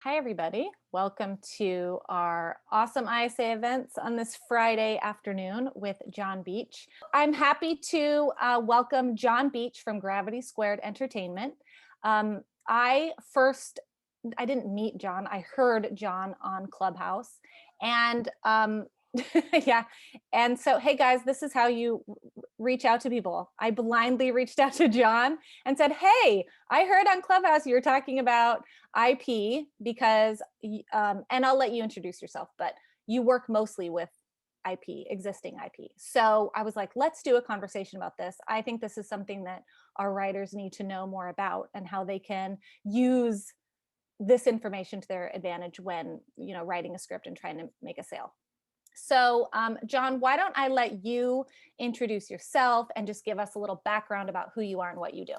Hi, everybody. Welcome to our awesome ISA events on this Friday afternoon with John Beach. I'm happy to welcome John Beach from Gravity Squared Entertainment. I didn't meet John. I heard John on Clubhouse, and yeah. And so, hey guys, this is how you reach out to people. I blindly reached out to John and said, "Hey, I heard on Clubhouse you're talking about IP because, and I'll let you introduce yourself, but you work mostly with IP, existing IP. So I was like, let's do a conversation about this. I think this is something that our writers need to know more about and how they can use this information to their advantage when, writing a script and trying to make a sale. So, John, why don't I let you introduce yourself and just give us a little background about who you are and what you do?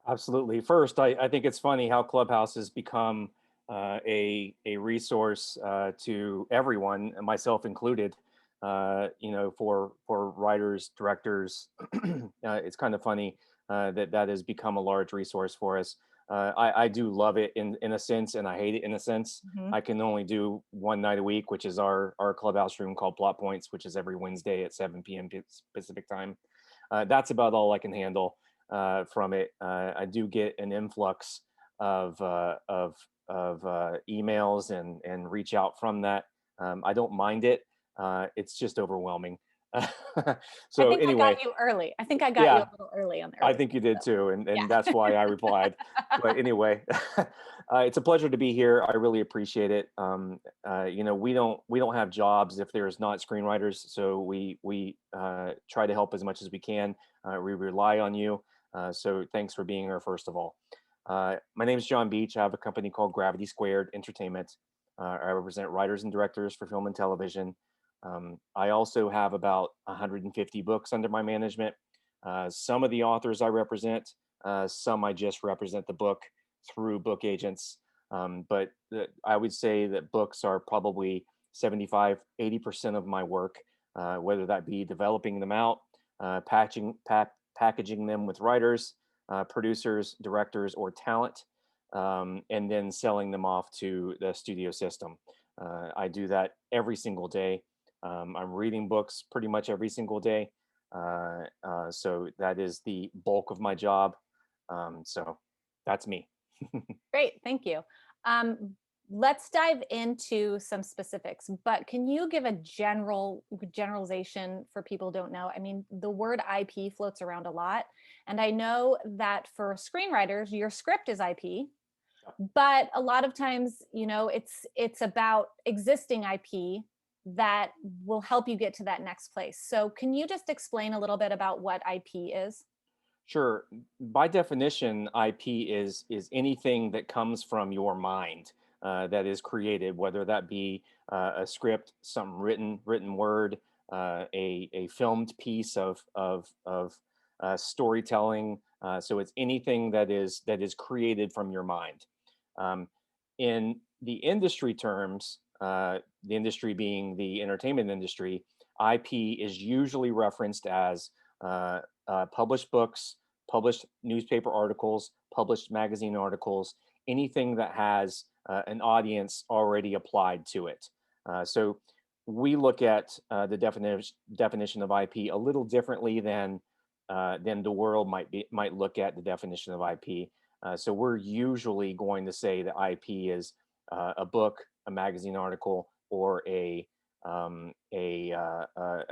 Absolutely. First, I think it's funny how Clubhouse has become a resource to everyone, myself included. For writers, directors. It's kind of funny that has become a large resource for us. I do love it in a sense, and I hate it in a sense. Mhm. I can only do one night a week, which is our Clubhouse room called Plot Points, which is every Wednesday at 7 p.m. Pacific time. That's about all I can handle from it. I do get an influx of emails and reach out from that. I don't mind it. It's just overwhelming. I So think I got anyway, you early. I think I got you yeah, a little early on the I early think you bird. did So too, and that's yeah. why I replied. But anyway, it's a pleasure to be here. I really appreciate it. We don't have jobs if there's not screenwriters, so we try to help as much as we can. We rely on you. So thanks for being here, first of all. My name is John Beach. I have a company called Gravity Squared Entertainment. I represent writers and directors for film and television. I also have about 150 books under my management. Some of the authors I represent, some I just represent the book through book agents. But I would say that books are probably 75, 80% of my work, whether that be developing them out, packaging them with writers, producers, directors, or talent, and then selling them off to the studio system. I do that every single day. I'm reading books pretty much every single day. So that is the bulk of my job. So that's me. Great, thank you. Let's dive into some specifics, but can you give a generalization for people who don't know? I mean, the word IP floats around a lot, and I know that for screenwriters, your script is IP, but a lot of times, it's about existing IP that will help you get to that next place. So can you just explain a little bit about what IP is? Sure. By definition, IP is anything that comes from your mind that is created, whether that be a script, some written word, a filmed piece of storytelling. So it's anything that is created from your mind. Um, in the industry terms, the industry being the entertainment industry, IP is usually referenced as published books, published newspaper articles, published magazine articles, anything that has an audience already applied to it. So we look at the definition of IP a little differently than the world might look at the definition of IP. So we're usually going to say that IP is a book, a magazine article, or a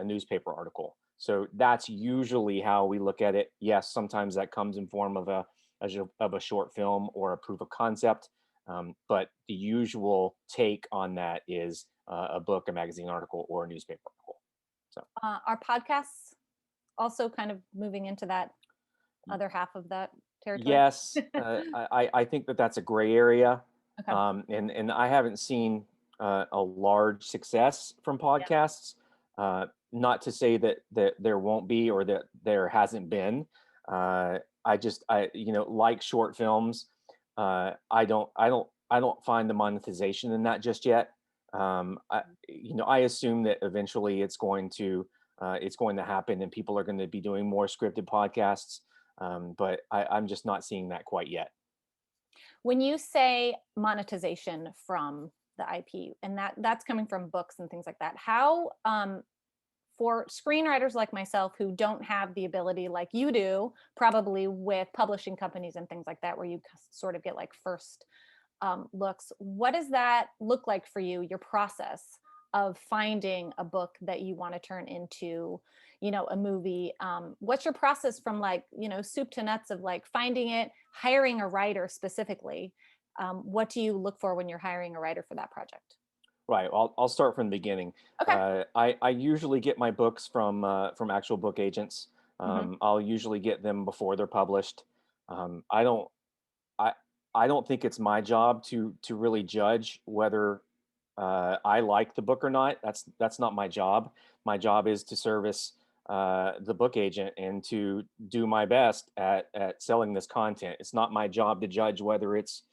newspaper article. So that's usually how we look at it. Yes, sometimes that comes in form of a short film or a proof of concept, but the usual take on that is a book, a magazine article, or a newspaper article. So Are podcasts also kind of moving into that other half of that territory? yes, I think that that's a gray area, Okay. and I haven't seen a large success from Yeah. podcasts. Not to say that there won't be or that there hasn't been. I like short films. I don't find the monetization in that just yet. I assume that eventually it's going to happen and people are going to be doing more scripted podcasts. But I'm just not seeing that quite yet. When you say monetization from the IP, and that's coming from books and things like that, how for screenwriters like myself who don't have the ability like you do, probably with publishing companies and things like that, where you sort of get like first looks, what does that look like for you, your process of finding a book that you want to turn into, a movie? What's your process from like, soup to nuts of like finding it, hiring a writer specifically? What do you look for when you're hiring a writer for that project? Right. I'll start from the beginning. Okay. I usually get my books from actual book agents. Hmm. I'll usually get them before they're published. I don't I I don't think it's my job to really judge whether I like the book or not. That's not my job. My job is to service the book agent and to do my best at selling this content. It's not my job to judge whether it's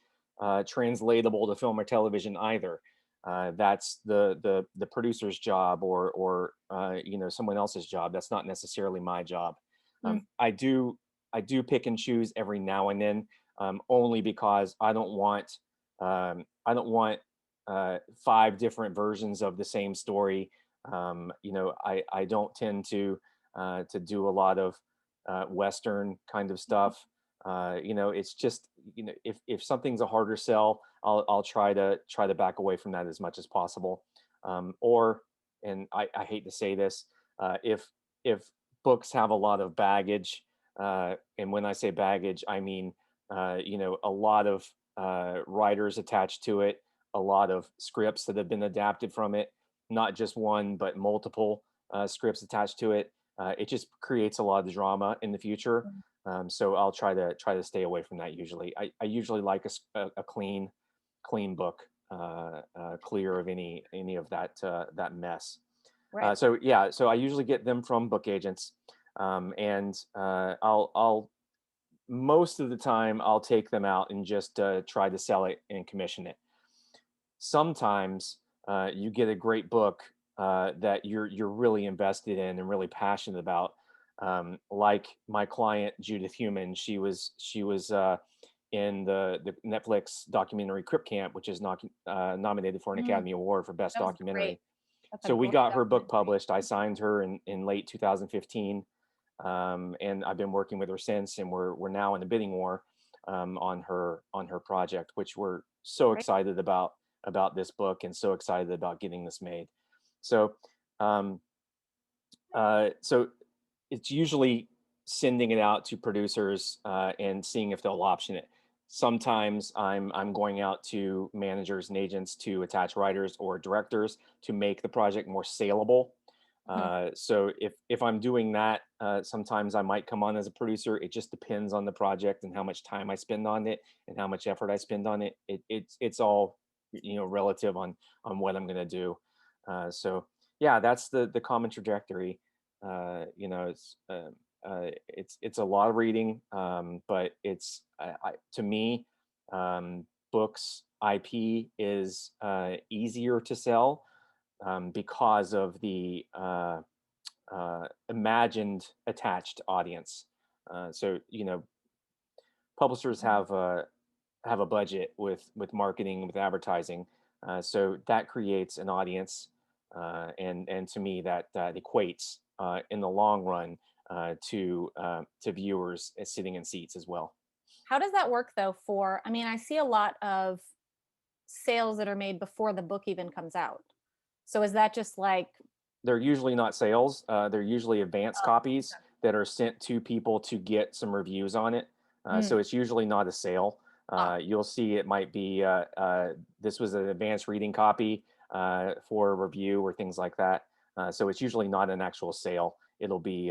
translatable to film or television either. That's the producer's job or someone else's job. That's not necessarily my job. Mm. I do pick and choose every now and then, only because I don't want five different versions of the same story. I don't tend to do a lot of Western kind of stuff. It's just, if something's a harder sell, I'll try to back away from that as much as possible. Or, and I hate to say this, if books have a lot of baggage, and when I say baggage, I mean a lot of writers attached to it, a lot of scripts that have been adapted from it, not just one but multiple scripts attached to it. It just creates a lot of drama in the future. So I'll try to stay away from that. Usually, I usually like a clean book, clear of any of that mess. Right. So yeah, so I usually get them from book agents, and I'll most of the time I'll take them out and just try to sell it and commission it. Sometimes you get a great book that you're really invested in and really passionate about. Like my client Judith Human, she was in the Netflix documentary Crip Camp, which is not nominated for an Mm, Academy Award for Best that was great. Documentary. That's a So we great got her book documentary. published. I signed her in late 2015, and I've been working with her since. And we're now in the bidding war on her project, which we're so Great. excited about this book and so excited about getting this made. So um, so it's usually sending it out to producers and seeing if they'll option it. Sometimes I'm going out to managers and agents to attach writers or directors to make the project more saleable. Mhm. So if I'm doing that, sometimes I might come on as a producer. It just depends on the project and how much time I spend on it and how much effort I spend on it. It's all relative on what I'm going to do. So yeah, that's the common trajectory. It's a lot of reading, but it's to me, books IP is easier to sell because of the imagined attached audience. So publishers Mhm. have a budget with marketing, with advertising, so that creates an audience, and to me that equates in the long run to viewers sitting in seats as well. How does that work though for, I mean, I see a lot of sales that are made before the book even comes out. So is that just like, They're usually not sales. They're usually advance oh, copies okay. that are sent to people to get some reviews on it. Mm, So it's usually not a sale. ah, You'll see it might be this was an advanced reading copy for a review or things like that. So it's usually not an actual sale. It'll be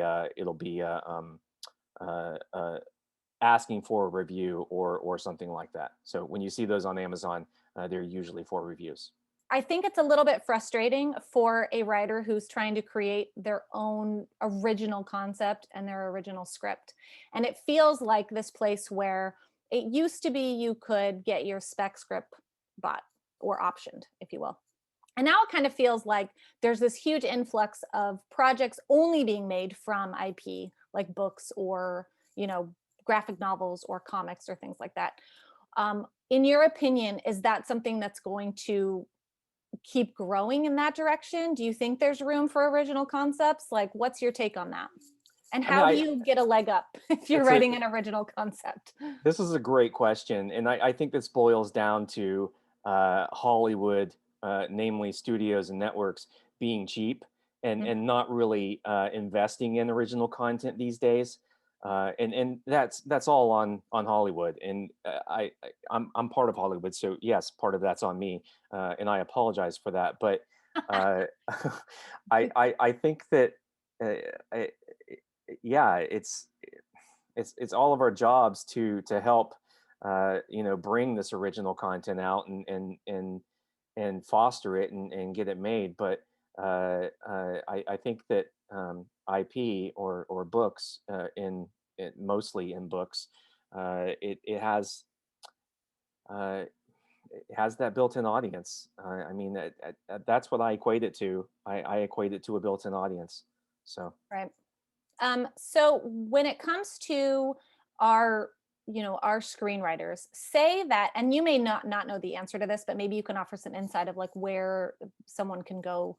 asking for a review or something like that. So when you see those on Amazon, they're usually for reviews. I think it's a little bit frustrating for a writer who's trying to create their own original concept and their original script. And it feels like this place where it used to be you could get your spec script bought or optioned, if you will. And now it kind of feels like there's this huge influx of projects only being made from IP, like books or, graphic novels or comics or things like that. Um, in your opinion, is that something that's going to keep growing in that direction? Do you think there's room for original concepts? Like, what's your take on that? And I mean, how do you get a leg up if you're it's a writing an original concept? this is a great question, and I think this boils down to Hollywood, namely studios and networks, being cheap Mhm. and not really investing in original content these days. And that's all on Hollywood, and I'm part of Hollywood, so yes, part of that's on me, and I apologize for that. But uh, I think that uh, I, yeah, it's all of our jobs to help bring this original content out and foster it and get it made. But I think that IP or books mostly in books, it uh, it has that built-in audience. I mean, that's what I equate it to. I equate it to a built-in audience. So. Right. So when it comes to our, our screenwriters, say that, and you may not know the answer to this, but maybe you can offer some insight of like where someone can go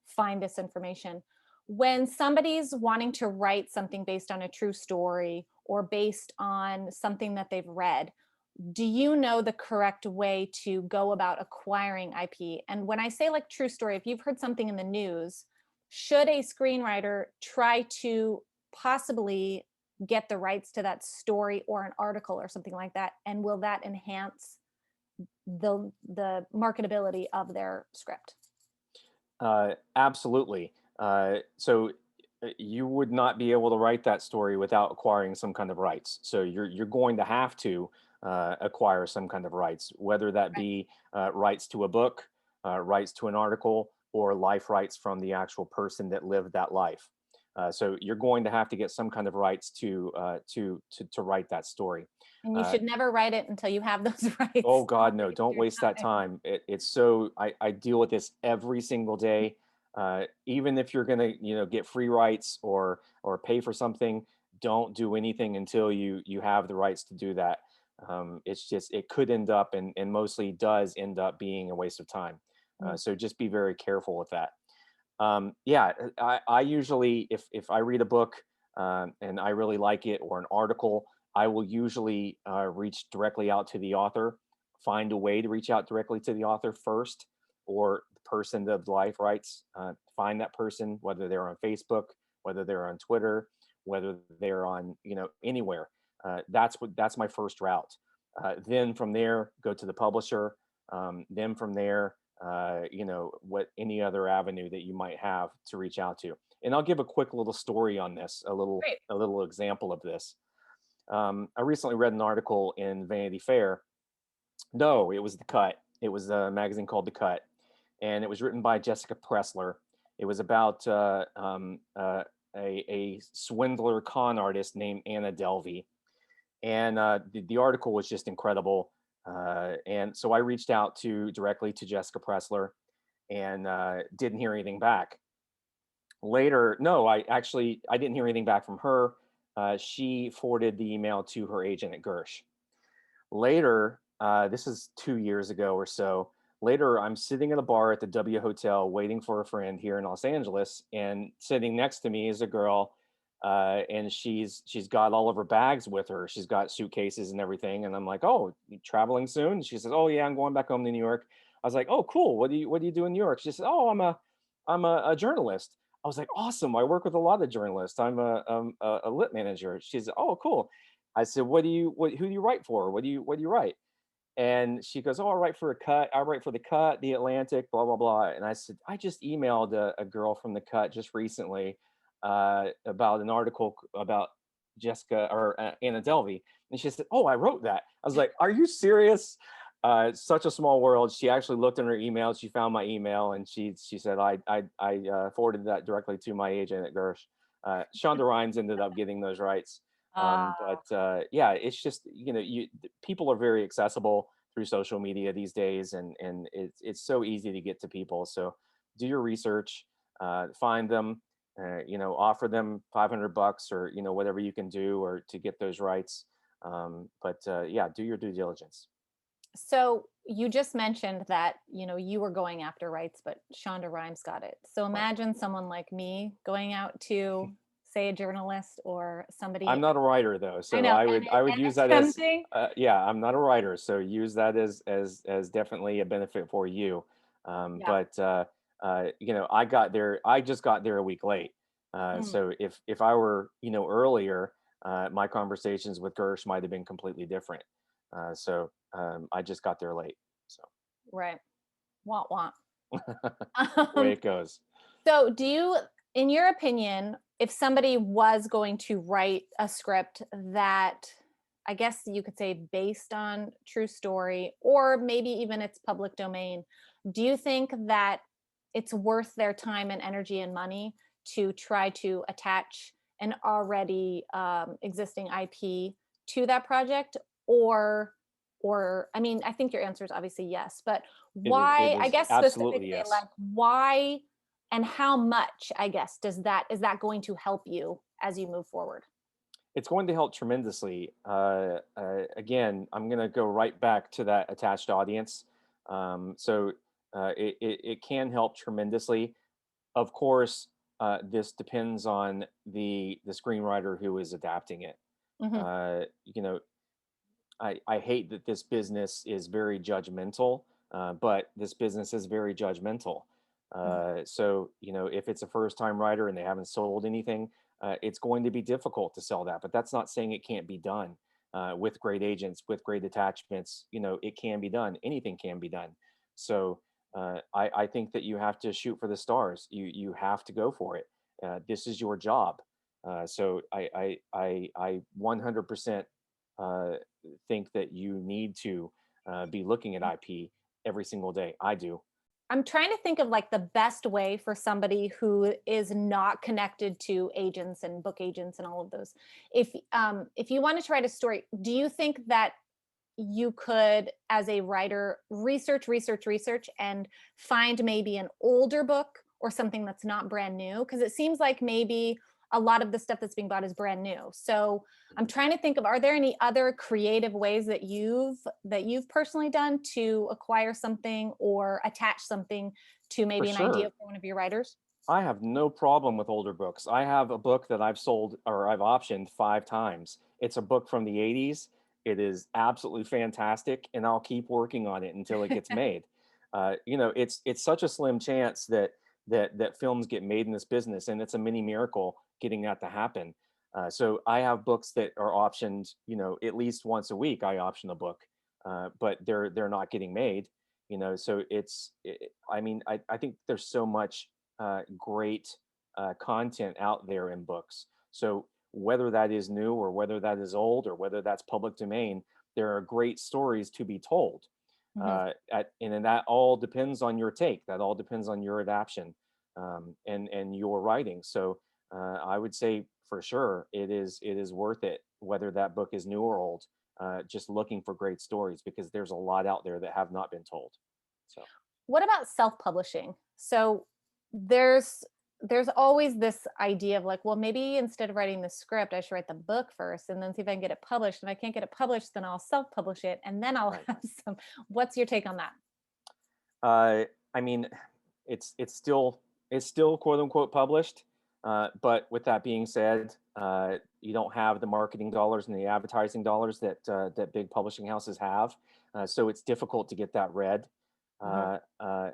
find this information. When somebody's wanting to write something based on a true story or based on something that they've read, do you know the correct way to go about acquiring IP? And when I say like true story, if you've heard something in the news, should a screenwriter try to possibly get the rights to that story or an article or something like that? And will that enhance the marketability of their script? Absolutely. So you would not be able to write that story without acquiring some kind of rights. So you're going to have to acquire some kind of rights, whether that Right. be rights to a book, rights to an article, or life rights from the actual person that lived that life. So you're going to have to get some kind of rights to write that story. And you Uh, should never write it until you have those Oh rights. God, Don't no, waste don't your waste that time. time. It's so I deal with this every single day. Even if you're gonna, get free rights or pay for something, don't do anything until you have the rights to do that. It's just it could end up and mostly does end up being a waste of time. Mm. So just be very careful with that. Yeah, I usually if I read a book and I really like it or an article, I will usually reach directly out to the author, find a way to reach out directly to the author first, or the person of the life rights. Find that person, whether they're on Facebook, whether they're on Twitter, whether they're on anywhere. That's my first route. Then from there, go to the publisher. Then from there, what any other avenue that you might have to reach out to. And I'll give a quick little story on this, Great. a little example of this. I recently read an article in Vanity Fair. No, it was The Cut. It was a magazine called The Cut, and it was written by Jessica Pressler. It was about a swindler con artist named Anna Delvey, and the article was just incredible. And so I reached out to directly to Jessica Pressler, and didn't hear anything back. Later, no, I didn't hear anything back from her. She forwarded the email to her agent at Gersh. Later, this is 2 years ago or so. Later, I'm sitting at a bar at the W Hotel waiting for a friend here in Los Angeles, and sitting next to me is a girl, and she's got all of her bags with her. She's got suitcases and everything, and I'm like, "Oh, you traveling soon?" She says, "Oh yeah, I'm going back home to New York." I was like, "Oh, cool. What do you do in New York?" She said, "Oh, I'm a journalist." I was like, "Awesome. I work with a lot of journalists. I'm a lit manager." She said, "Oh, cool." I said, who do you write for? What do you write?" And she goes, "Oh, I write for I write for the Cut, the Atlantic, blah blah blah." And I said, "I just emailed a girl from the Cut just recently about an article about Jessica or Anna Delvey." And she said, "Oh, I wrote that." I was like, "Are you serious?" It's such a small world. She actually looked in her email. She found my email, and she said, "I forwarded that directly to my agent at Gersh." Shonda Rhimes ended up getting those rights. Uh, But yeah, it's just people are very accessible through social media these days, and it's so easy to get to people. So do your research, find them, offer them $500 or whatever you can do or to get those rights. But yeah, do your due diligence. So you just mentioned that, you were going after rights, but Shonda Rhimes got it. So Right. imagine someone like me going out to, say, a journalist or I'm somebody. not a writer though, I so know, I would and use it's that as tempting. yeah, I'm not a writer, so use that as definitely a benefit for you. Yeah. But I just got there a week late. Mm. So if I were earlier, my conversations with Gersh might have been completely different. I just got there late. So Right. Want want. the way Um, it goes. so in your opinion, if somebody was going to write a script that, I guess you could say, based on true story, or maybe even it's public domain, do you think that it's worth their time and energy and money to try to attach an already existing IP to that project? Or I mean, I think your answer is obviously yes, but It why, I is guess absolutely specifically, yes. like, why and how much, I guess, is that going to help you as you move forward? It's going to help tremendously. Again, I'm going to go right back to that attached audience. It can help tremendously. Of course, this depends on the screenwriter who is adapting it. Mhm, Uh, you know, I hate that this business is very judgmental, but this business is very judgmental. mhm, If it's a first time writer and they haven't sold anything, it's going to be difficult to sell that. But that's not saying it can't be done with great agents, with great attachments. It can be done. Anything can be done. I think that you have to shoot for the stars. You have to go for it. This is your job. I 100% think that you need to be looking at mhm. IP every single day. I do. I'm trying to think of, like, the best way for somebody who is not connected to agents and book agents and all of those. If you wanted to write a story, do you think that you could, as a writer, research, and find maybe an older book or something that's not brand new? Because it seems like maybe a lot of the stuff that's being bought is brand new. So I'm Mhm. trying to think of, are there any other creative ways that you've personally done to acquire something or attach something to For maybe an idea sure. for one of your writers? I have no problem with older books. I have a book that I've sold or I've optioned 5 times. It's a book from the 80s. It is absolutely fantastic, and I'll keep working on it until it gets made. It's such a slim chance that films get made in this business, and it's a mini miracle getting that to happen. So I have books that are optioned, at least once a week. I option a book, but they're not getting made. So I mean, I think there's so much great content out there in books. So whether that is new or whether that is old or whether that's public domain, there are great stories to be told. Mhm. And then that all depends on your take. That all depends on your adaptation and your writing. So I would say for sure it is worth it, whether that book is new or old. Just looking for great stories because there's a lot out there that have not been told. So What about self-publishing? So there's there's always this idea of, like, well, maybe instead of writing the script, I should write the book first and then see if I can get it published. If I can't get it published, then I'll self-publish it and then I'll right. have some. What's your take on that? I mean, it's still quote unquote published, but with that being said, you don't have the marketing dollars and the advertising dollars that big publishing houses have, so it's difficult to get that read. Mhm, Uh,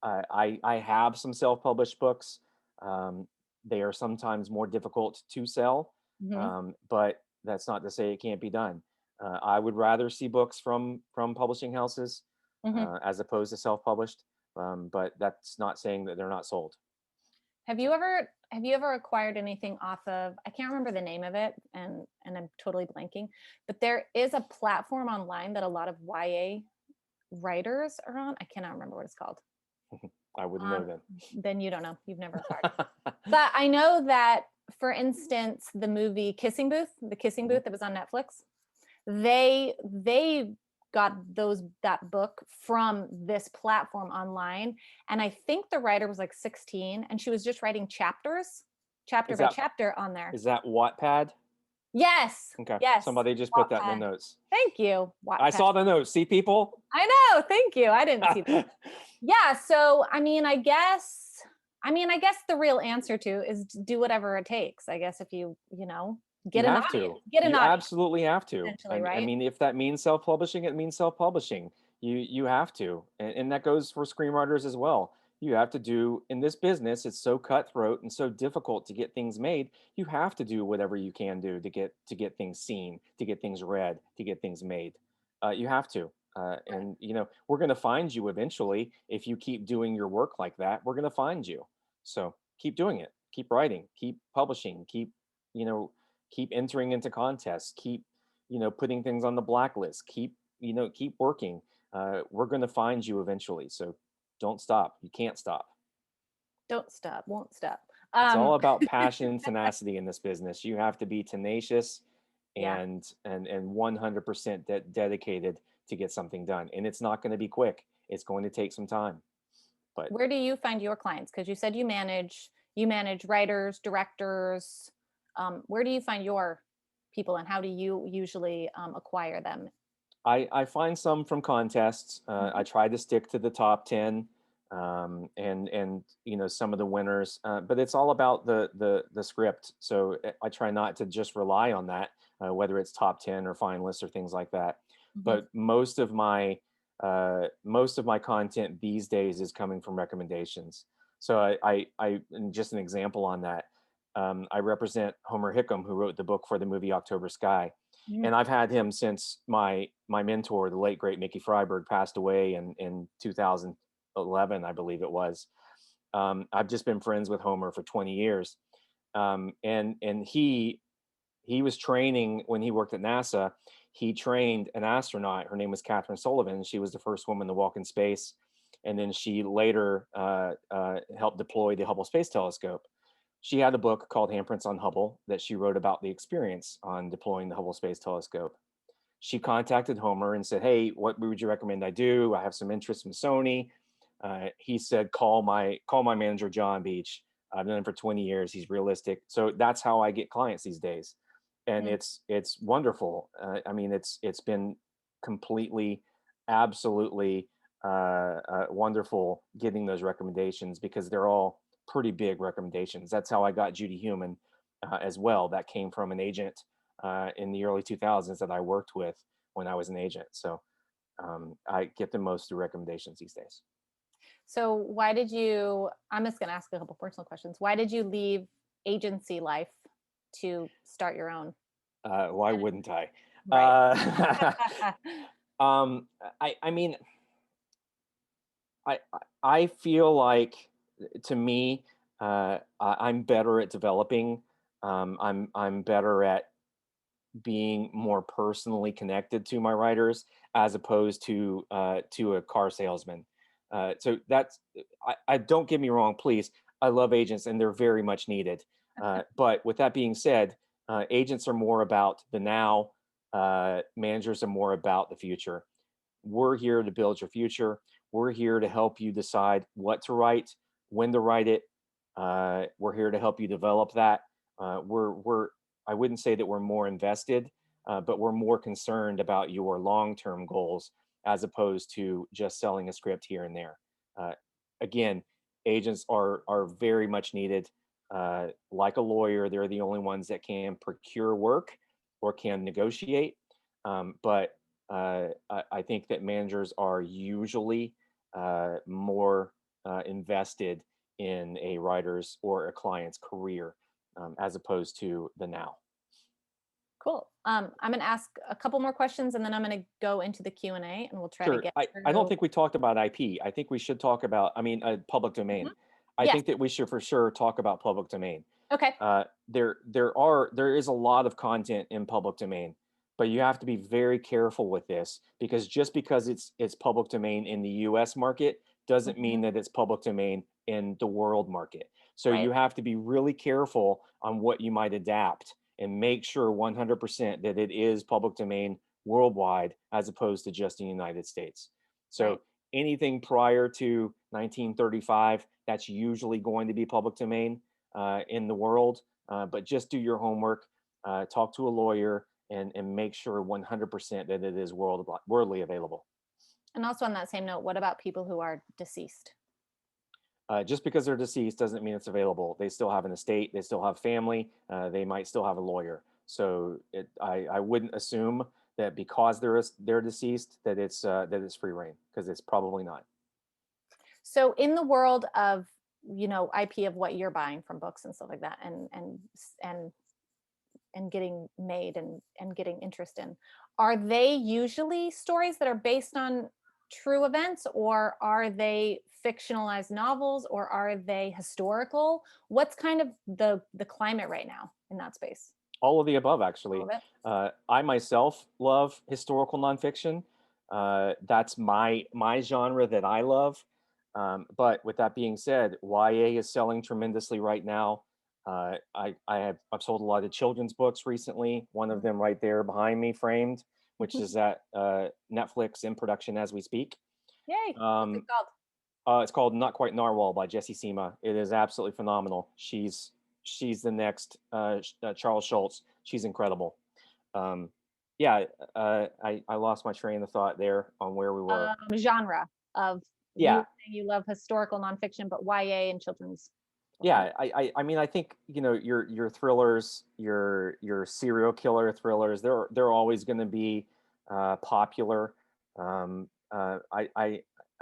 uh, I have some self-published books. Um, they are sometimes more difficult to sell, mhm, but that's not to say it can't be done. I would rather see books from publishing houses mhm. as opposed to self-published, but that's not saying that they're not sold. So Have you ever acquired anything off of, I can't remember the name of it, and I'm totally blanking, but there is a platform online that a lot of YA writers are on. I cannot remember what it's called. I wouldn't know Then you don't know. You've never acquired. then. But I know that, for instance, the movie The Kissing Mhm. Booth that was on Netflix, they got that book from this platform online, and I think the writer was like 16, and she was just writing chapters, chapter Is by that chapter on there. is that Wattpad? Yes. Okay, Yes. somebody just put that in the Wattpad. notes. Thank you. I Wattpad. saw the notes. See, people? I know. Thank you. I didn't see that. Yeah. So, I guess the real answer to is do whatever it takes. I guess if You get an have audience, to. get an You audience absolutely have to. essentially, I right? mean, if that means self-publishing, it means self-publishing. You have to, and that goes for screenwriters as well. You have to do in this business. It's so cutthroat and so difficult to get things made. You have to do whatever you can do to get things seen, to get things read, to get things made. You have to. And we're going to find you eventually if you keep doing your work like that. We're going to find you. So keep doing it. Keep writing. Keep publishing. You know keep entering into contests, keep putting things on the blacklist, keep working. We're going to find you eventually, so don't stop. You can't stop. Don't stop, won't stop. It's all Um, about passion and tenacity in this business. You have to be tenacious yeah. and 100% dedicated to get something done, and it's not going to be quick. It's going to take some time, but Where do you find your clients? Because you said you manage writers, directors. Where do you find your people, and how do you usually acquire them? I find some from contests. I Mhm. try to stick to the top 10, and some of the winners. But it's all about the script. So I try not to just rely on that, whether it's top 10 or finalists or things like that. Mhm. But most of my content these days is coming from recommendations. So and just an example on that. I represent Homer Hickam, who wrote the book for the movie October Sky, Mm. and I've had him since my mentor, the late great Mickey Freiberg, passed away in 2011, I believe it was. I've just been friends with Homer for 20 years, and he was training when he worked at NASA. He trained an astronaut. Her name was Catherine Sullivan. She was the first woman to walk in space, and then she later helped deploy the Hubble Space Telescope. She had a book called Handprints on Hubble that she wrote about the experience on deploying the Hubble Space Telescope. She contacted Homer and said, "Hey, what would you recommend I do? I have some interest from Sony." He said, "Call my manager, John Beach. I've known him for 20 years. He's realistic." So that's how I get clients these days, and Mm. it's wonderful. I mean, it's been completely, absolutely wonderful getting those recommendations because they're all pretty big recommendations. That's how I got Judy Human as well. That came from an agent in the early 2000s that I worked with when I was an agent. So I get the most through recommendations these days. So why did you? I'm just going to ask a couple personal questions. Why did you leave agency life to start your own? Why wouldn't I? Right. Uh, um, I mean, I I feel like to me, I'm better at developing. I'm better at being more personally connected to my writers as opposed to a car salesman. So that's I don't get me wrong, please. I love agents and they're very much needed. But with that being said, agents are more about the now. Managers are more about the future. We're here to build your future. We're here to help you decide what to write, when to write it. We're here to help you develop that. We're I wouldn't say that we're more invested, but we're more concerned about your long-term goals as opposed to just selling a script here and there. Uh, again, agents are very much needed. Like a lawyer, they're the only ones that can procure work or can negotiate. But I think that managers are usually more invested in a writer's or a client's career as opposed to the now. Cool. I'm going to ask a couple more questions, and then I'm going to go into the Q&A, and we'll try to Sure. get I don't through. think we talked about IP. I think we should talk about, I mean, public Mhm. domain. I Yes. think that we should for sure talk about public domain. Okay. There is a lot of content in public domain, but you have to be very careful with this because just because it's public domain in the US market doesn't Mhm. mean that it's public domain in the world market. So Right. you have to be really careful on what you might adapt and make sure 100% that it is public domain worldwide as opposed to just in the United States. Right. So anything prior to 1935, that's usually going to be public domain in the world. But just do your homework. talk to a lawyer, and make sure 100% that it is worldly available. And also on that same note, what about people who are deceased? Just because they're deceased doesn't mean it's available. They still have an estate. They still have family. They might still have a lawyer. So I wouldn't assume that because they're deceased that it's free reign, because it's probably not. So in the world of, IP of what you're buying from books and stuff like that, and getting made and getting interest in, are they usually stories that are based on true events, or are they fictionalized novels, or are they historical? What's kind of the climate right now in that space? All of the above, All actually. of it. I myself love historical nonfiction. That's my genre that I love. But with that being said, YA is selling tremendously right now. I've sold a lot of children's books recently. One of them right there behind me, framed, which is at Netflix, in production as we speak. Yay. What's it Um, called? it's called Not Quite Narwhal by Jessie Sima. It is absolutely phenomenal. She's the next Charles Schultz. She's incredible. Um, yeah, I lost my train of thought there on where we were. Genre of, you were Yeah, saying you love historical nonfiction, but YA and children's. yeah. I mean, I think, your thrillers, your serial killer thrillers, they're always going to be popular. I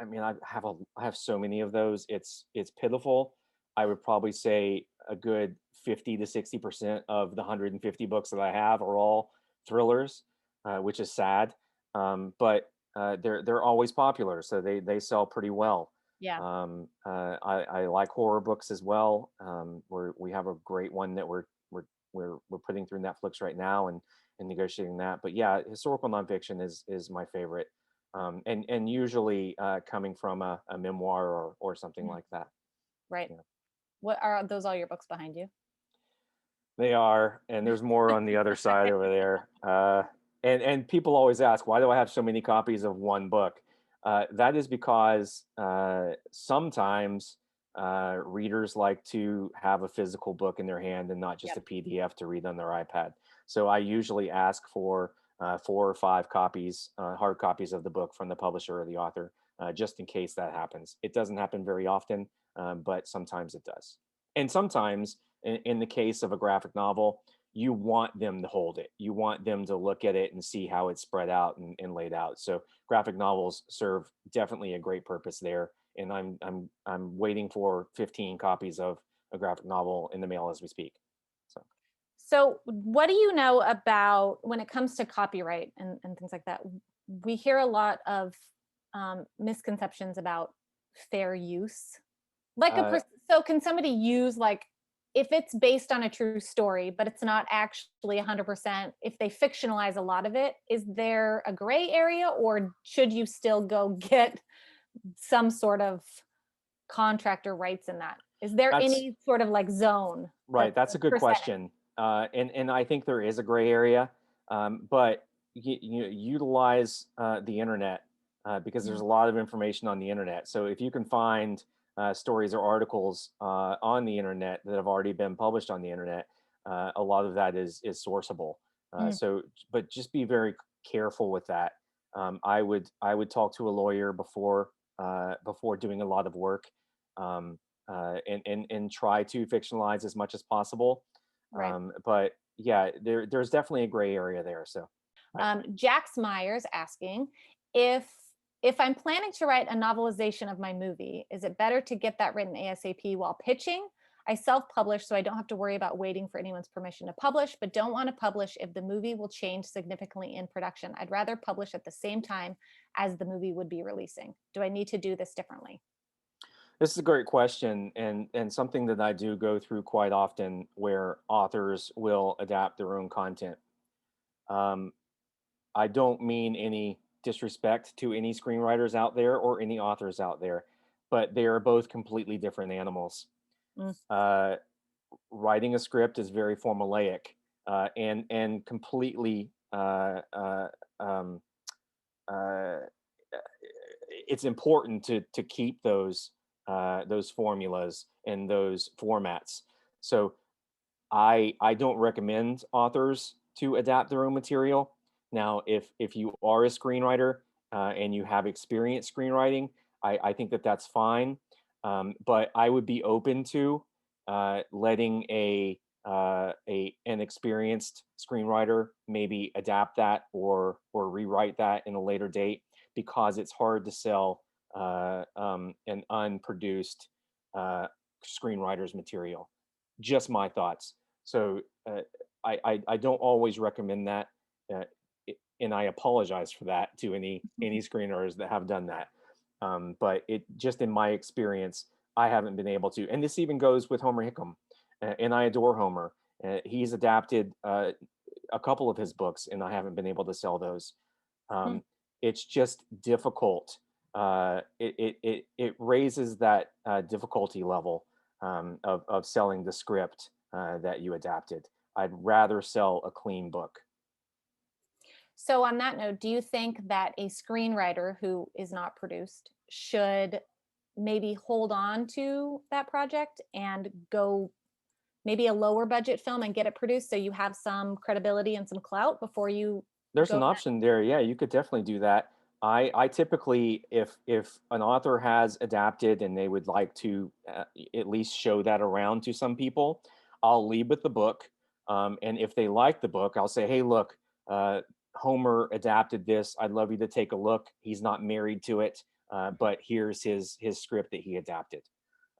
mean, I have so many of those. It's pitiful. I would probably say a good 50 to 60% of the 150 books that I have are all thrillers, which is sad. But they're always popular, so they sell pretty well. Yeah. I like horror books as well. We have a great one that we're putting through Netflix right now, and negotiating that. But yeah, historical nonfiction is my favorite, and usually coming from a memoir or something Mhm. like that. Right. Yeah. What are those, all your books behind you? They are, and there's more on the other side over there. And people always ask, why do I have so many copies of one book? That is because sometimes readers like to have a physical book in their hand and not just Yep. a PDF to read on their iPad. So I usually ask for 4 or 5 copies, hard copies of the book from the publisher or the author, just in case that happens. It doesn't happen very often, but sometimes it does. And sometimes, in the case of a graphic novel, you want them to hold it. You want them to look at it and see how it's spread out and laid out. So graphic novels serve definitely a great purpose there. And I'm waiting for 15 copies of a graphic novel in the mail as we speak. So So, what do you know about when it comes to copyright and things like that? We hear a lot of misconceptions about fair use. Like uh, so, can somebody use, like, if it's based on a true story, but it's not actually 100%, if they fictionalize a lot of it, is there a gray area, or should you still go get some sort of contract or rights in that? Is there that's any sort of like zone, right. That's a a good percentage? question. And I think there is a gray area, but you utilize the internet, because there's Mhm. a lot of information on the internet. So if you can find stories or articles on the internet that have already been published on the internet, a lot of that is sourceable. Mm. But just be very careful with that. I would talk to a lawyer before doing a lot of work. Um, and try to fictionalize as much as possible. Right. But yeah, there's definitely a gray area there. So Jax Myers asking if I'm planning to write a novelization of my movie, is it better to get that written ASAP while pitching? I self-publish, so I don't have to worry about waiting for anyone's permission to publish, but don't want to publish if the movie will change significantly in production. I'd rather publish at the same time as the movie would be releasing. Do I need to do this differently? this is a great question, and something that I do go through quite often, where authors will adapt their own content. Um, I don't mean any disrespect to any screenwriters out there or any authors out there, but they are both completely different animals. Mm. Uh, Writing a script is very formulaic, and completely um, uh, it's important to keep those formulas and those formats. So I don't recommend authors to adapt their own material. Now, if you are a screenwriter and you have experience screenwriting, I think that that's fine. But I would be open to letting an experienced screenwriter maybe adapt that or rewrite that in a later date, because it's hard to sell an unproduced uh, screenwriter's material. Just my thoughts. So I don't always recommend that, uh, and I apologize for that to any screenwriters that have done that. But it just in my experience, I haven't been able to. And this even goes with Homer Hickam, and I adore Homer. He's adapted a couple of his books, and I haven't been able to sell those. Hmm. Um, it's just difficult. It raises that difficulty level of selling the script that you adapted. I'd rather sell a clean book. So on that note, do you think that a screenwriter who is not produced should maybe hold on to that project and go maybe a lower budget film and get it produced so you have some credibility and some clout before you There's go an that? option there. Yeah, you could definitely do that. I typically, if an author has adapted and they would like to at least show that around to some people, I'll lead with the book. And if they like the book, I'll say, hey, look, uh, Homer adapted this. I'd love you to take a look. He's not married to it, but here's his script that he adapted.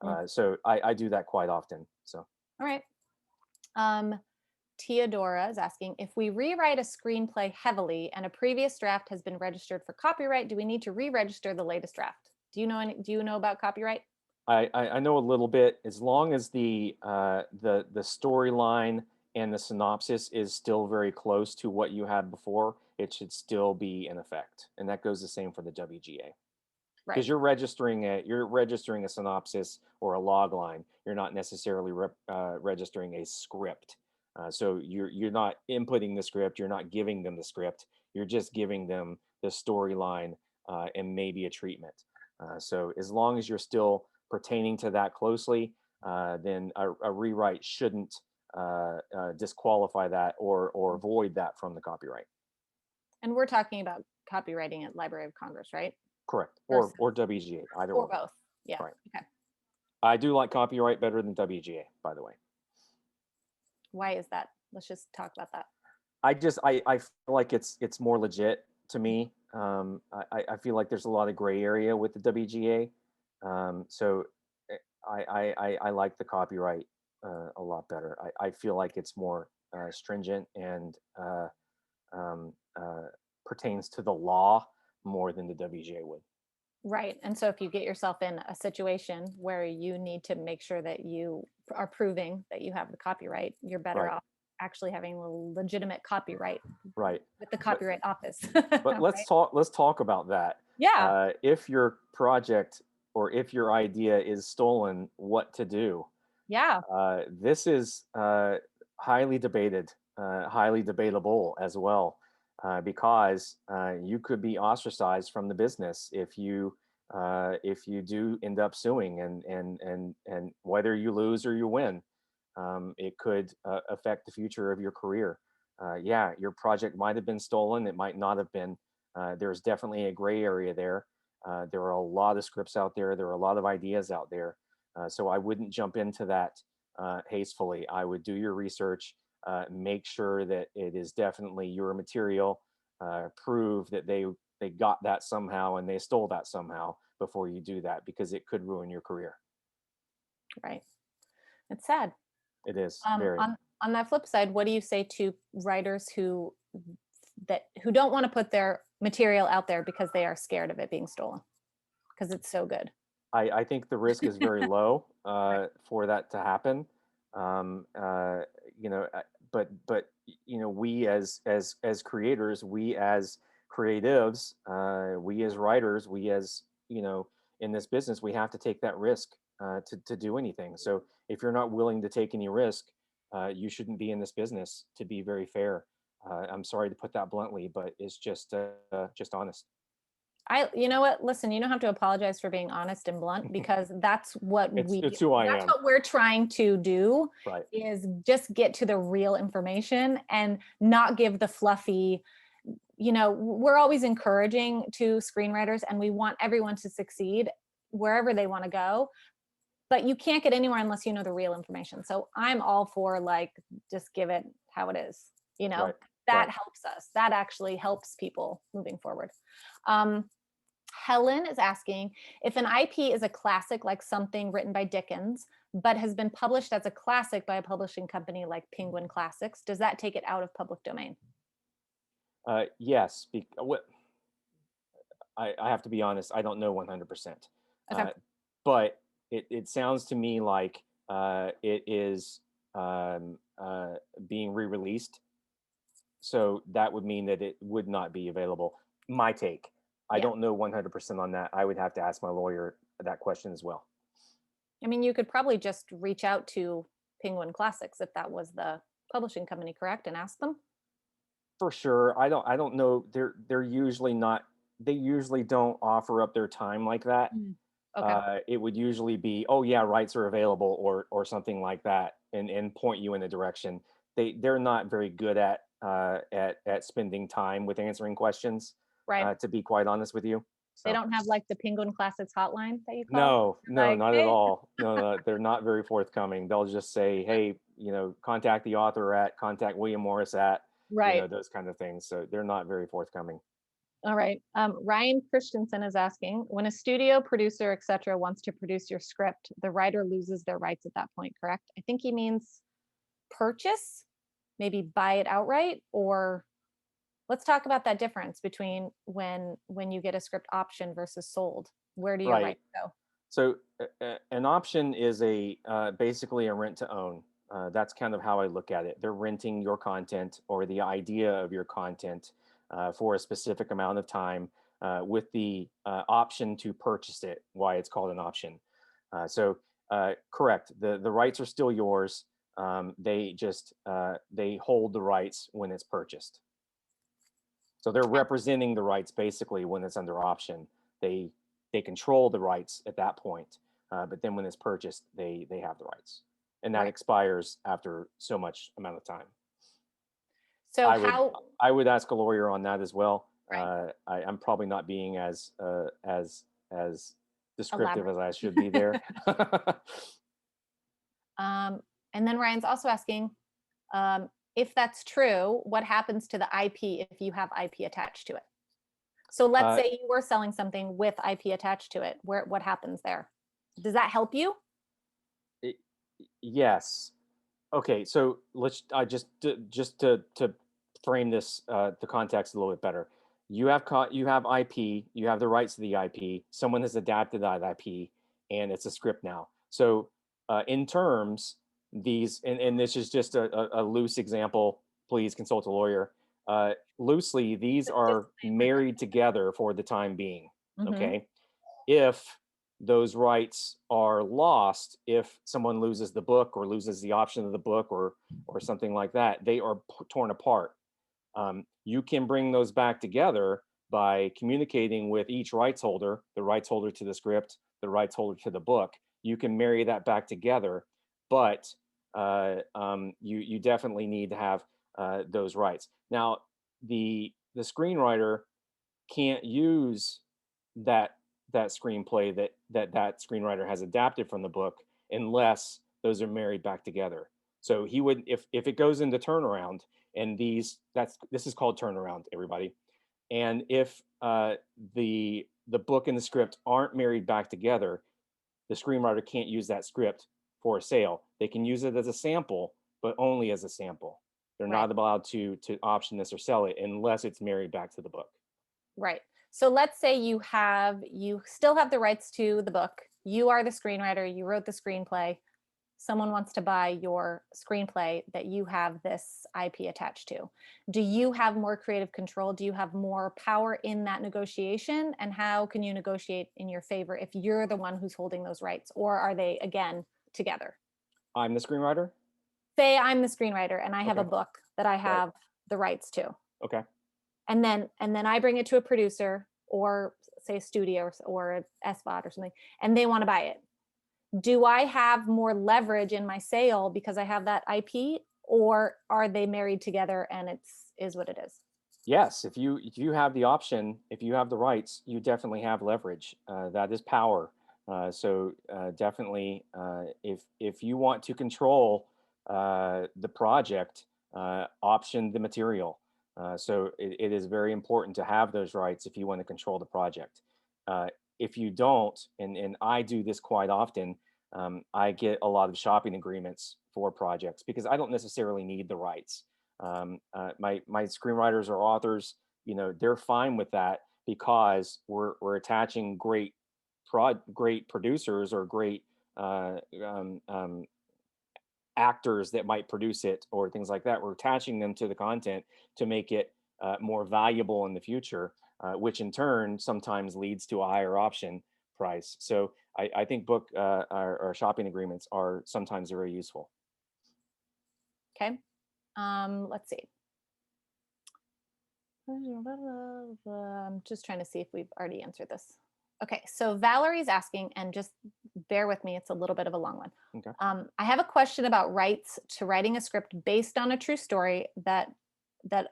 Mm. So I do that quite often. So All right. Um, Theodora is asking, if we rewrite a screenplay heavily and a previous draft has been registered for copyright, do we need to re-register the latest draft? Do you know about copyright? I know a little bit. As long as the storyline and the synopsis is still very close to what you had before, it should still be in effect, and that goes the same for the WGA. Right. Because you're registering a synopsis or a log line. You're not necessarily registering a script. So you're not inputting the script. You're not giving them the script. You're just giving them the storyline and maybe a treatment. So as long as you're still pertaining to that closely, then a rewrite shouldn't disqualify that or void that from the copyright. And we're talking about copywriting at Library of Congress, right? Correct. Versus Or WGA, either or or. both. Yeah. Right. Okay. I do like copyright better than WGA, by the way. Why is that? Let's just talk about that. I feel like it's more legit to me. I feel like there's a lot of gray area with the WGA. So I like the copyright a lot better. I feel like it's more stringent and um, uh, pertains to the law more than the WGA would. Right. And so if you get yourself in a situation where you need to make sure that you are proving that you have the copyright, you're better Right, off actually having a legitimate copyright right. with the But Copyright Office. but let's Right? talk about that. Yeah. If your project or if your idea is stolen, what to do? Yeah. This is highly debated, highly debatable as well, because you could be ostracized from the business if you do end up suing, and whether you lose or you win, it could affect the future of your career. Yeah, your project might have been stolen. It might not have been. There's definitely a gray area there. There are a lot of scripts out there. There are a lot of ideas out there. So I wouldn't jump into that hastily. I would do your research, make sure that it is definitely your material, prove that they got that somehow and they stole that somehow before you do that, because it could ruin your career. Right. It's sad. It is Um, very. on on that flip side, what do you say to writers who don't want to put their material out there because they are scared of it being stolen because it's so good? I think the risk is very low Right. for that to happen. Um, uh, but we as creators, we as creatives, we as writers, we as in this business, we have to take that risk to do anything. So if you're not willing to take any risk, you shouldn't be in this business. To be very fair, I'm sorry to put that bluntly, but it's just honest. You know what? Listen, you don't have to apologize for being honest and blunt, because that's what It's who I that's am. what we're trying to do, Right. is just get to the real information and not give the fluffy, we're always encouraging to screenwriters, and we want everyone to succeed wherever they want to go, but you can't get anywhere unless you know the real information. So I'm all for, like, just give it how it is, Right. that Right. helps us. That actually helps people moving forward. Um, Helen is asking, if an IP is a classic, like something written by Dickens, but has been published as a classic by a publishing company like Penguin Classics, does that take it out of public domain? Yes. I have to be honest. I don't know 100%. Okay. But it sounds to me like it is being re-released. So that would mean that it would not be available. My take. I Yeah. don't know 100% on that. I would have to ask my lawyer that question as well. I mean, you could probably just reach out to Penguin Classics if that was the publishing company, correct, and ask them. For sure. I don't know. They're usually not. They usually don't offer up their time like that. Mm. Okay. It would usually be, oh yeah, rights are available, or something like that, and point you in a direction. They're not very good at spending time with answering questions, Right. to be quite honest with you. They So don't have like the Penguin Classics hotline that you call? no, no, Like, not at hey, all. No, no, they're not very forthcoming. They'll just say, hey, contact the author at, contact William Morris at, right. those kind of things. So they're not very forthcoming. All right. Ryan Christensen is asking, when a studio producer, etc., wants to produce your script, the writer loses their rights at that point, correct? I think he means purchase, maybe buy it outright, or let's talk about that difference between when you get a script option versus sold. Where do your Right. rights go? So an option is basically a rent to own. That's kind of how I look at it. They're renting your content or the idea of your content for a specific amount of time, with the option to purchase it. Why it's called an option. Correct. The rights are still yours. They hold the rights when it's purchased. So they're representing the rights basically when it's under option. They they control the rights at that point, but then when it's purchased, they have the rights, and that Right. expires after so much amount of time. So I would how, I would ask a lawyer on that as well. right, I'm probably not being as descriptive elaborate. as I should be there. Um, and then Ryan's also asking, if that's true, what happens to the IP if you have IP attached to it? So let's uh, say you were selling something with IP attached to it. What happens there? Does that help you? it, yes. Okay, so let's just to frame this the context a little bit better. You have IP, you have the rights to the IP. Someone has adapted that IP, and it's a script now. So in terms, and this is just a loose example. Please consult a lawyer. Loosely, these The are disclaimer. married together for the time being. Mhm. Okay, if those rights are lost, if someone loses the book or loses the option of the book, or something like that, they are torn apart. You can bring those back together by communicating with each rights holder, the rights holder to the script, the rights holder to the book. You can marry that back together, but you definitely need to have those rights. Now, the screenwriter can't use that that screenplay that screenwriter has adapted from the book unless those are married back together. So he would, if it goes into turnaround, and this is called turnaround, everybody. And if the book and the script aren't married back together, the screenwriter can't use that script for a sale. They can use it as a sample, but only as a sample. They're Right. not allowed to option this or sell it unless it's married back to the book. Right. So let's say you still have the rights to the book. You are the screenwriter, you wrote the screenplay. Someone wants to buy your screenplay that you have this IP attached to. Do you have more creative control? Do you have more power in that negotiation? And how can you negotiate in your favor if you're the one who's holding those rights? Or are they, again, together? I'm the screenwriter. Say I'm the screenwriter and I have a Okay. book that I Right. have the rights to. Okay. And then I bring it to a producer or say a studio or a SVOD or something, and they want to buy it. Do I have more leverage in my sale because I have that IP, or are they married together and it's is what it is? Yes, if you have the option, if you have the rights, you definitely have leverage. That is power. Definitely, if you want to control the project, option the material. It is very important to have those rights if you want to control the project. Uh, if you don't, and I do this quite often, I get a lot of shopping agreements for projects because I don't necessarily need the rights. My screenwriters or authors, they're fine with that because we're attaching great producers or great uh, um, um, actors that might produce it or things like that. We're attaching them to the content to make it more valuable in the future, which in turn sometimes leads to a higher option price. So I think book or shopping agreements are sometimes very useful. Okay. Let's see. I'm just trying to see if we've already answered this. Okay, so Valerie's asking, and just bear with me, it's a little bit of a long one. Okay. I have a question about rights to writing a script based on a true story that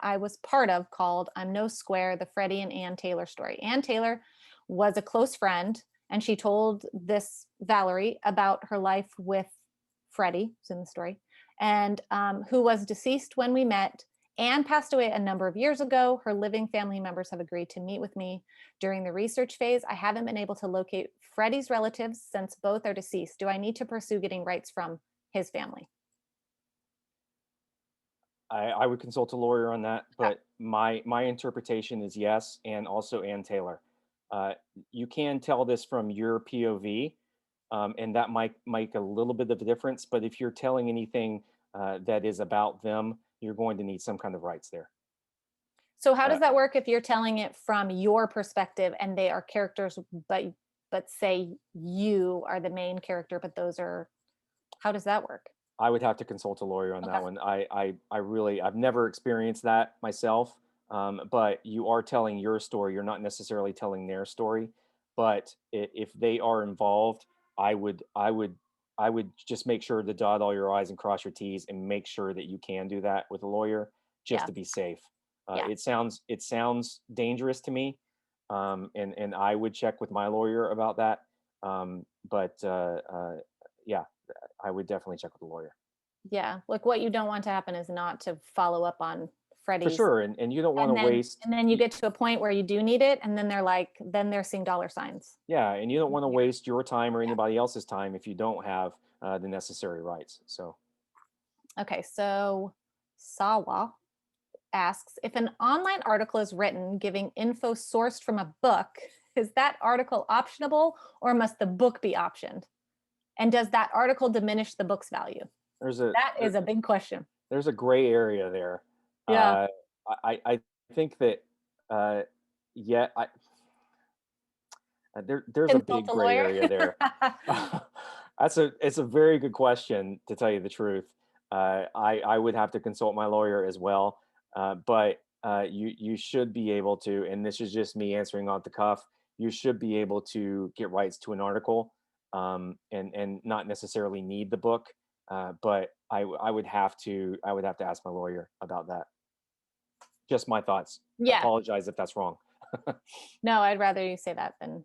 I was part of called "I'm No Square: The Freddie and Ann Taylor Story." Ann Taylor was a close friend, and she told this Valerie about her life with Freddie, who's in the story, and who was deceased when we met. Anne passed away a number of years ago. Her living family members have agreed to meet with me during the research phase. I haven't been able to locate Freddie's relatives since both are deceased. Do I need to pursue getting rights from his family? I would consult a lawyer on that, Okay. but my interpretation is yes, and also Ann Taylor. Uh, you can tell this from your POV, and that might make a little bit of a difference. But if you're telling anything that is about them, you're going to need some kind of rights there. So how Uh, does that work if you're telling it from your perspective and they are characters, but say you are the main character, but those are how does that work? I would have to consult a lawyer on Okay. that one. I've never experienced that myself. But you are telling your story. You're not necessarily telling their story. But if they are involved, I would, I would, I would just make sure to dot all your I's and cross your T's and make sure that you can do that with a lawyer just Yeah. to be safe. Yeah. It sounds dangerous to me, and I would check with my lawyer about that. But yeah, I would definitely check with a lawyer. Yeah. Like what you don't want to happen is not to follow up on For Freddie's sure, and you don't wanna and then waste and then you get to a point where you do need it and then they're like then they're seeing dollar signs. yeah, and you don't wanna Yeah. waste your time or Yeah. anybody else's time if you don't have, the necessary rights, so Okay, so Sawa asks if an online article is written giving info sourced from a book, is that article optionable or must the book be optioned? And does that article diminish the book's value? there's a That there is a big question. there's a gray area there. Yeah. Uh, I think that, uh, yeah, there's a Consult big a gray lawyer. area there. It's a very good question, to tell you the truth. I would have to consult my lawyer as well, but you should be able to, and this is just me answering off the cuff. You should be able to get rights to an article, and not necessarily need the book. But I would have to ask my lawyer about that. Just my thoughts. Yeah. Apologize if that's wrong. No, I'd rather you say that than